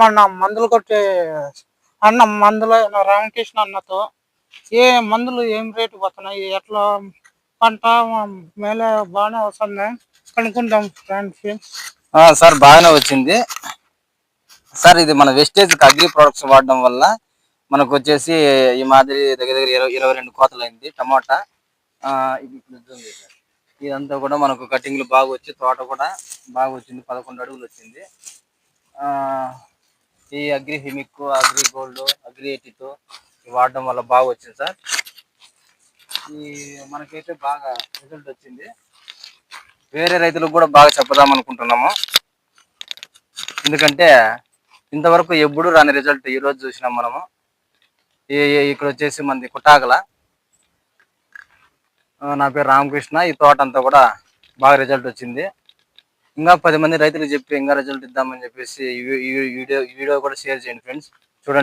మన మందులు కొట్టే అన్న మందులో రామకృష్ణ అన్నతో ఏ మందులు ఏం రేటు పోతున్నాయి, ఎట్లా పంట మేలే బాగానే వస్తుంది కనుక్కుంటాం ఫ్రెండ్స్. సార్ బాగానే వచ్చింది సార్. ఇది మన వెస్టేజ్ అగ్రి ప్రొడక్ట్స్ వాడడం వల్ల మనకు వచ్చేసి ఈ మాదిరి దగ్గర దగ్గర 22 కోతలు అయింది టమాటా. ఇది ఇదంతా కూడా మనకు కటింగ్లు బాగా వచ్చి తోట కూడా బాగా వచ్చింది, 11 అడుగులు వచ్చింది. ఈ agri humic, agri gold, agri 82 వాడడం వల్ల బాగా వచ్చింది సార్. ఈ మనకైతే బాగా రిజల్ట్ వచ్చింది. వేరే రైతులకు కూడా బాగా చెప్పదాం అనుకుంటున్నాము, ఎందుకంటే ఇంతవరకు ఎప్పుడు రాని రిజల్ట్ ఈరోజు చూసినాం మనము. ఇక్కడ వచ్చేసి మనది కుటాగల. నా పేరు రామకృష్ణ. ఈ తోట అంతా కూడా బాగా రిజల్ట్ వచ్చింది. ఇంకా 10 మంది రైతులకు చెప్పి ఇంకా రిజల్ట్ ఇద్దామని చెప్పేసి ఈ వీడియో కూడా షేర్ చేయండి ఫ్రెండ్స్. చూడండి.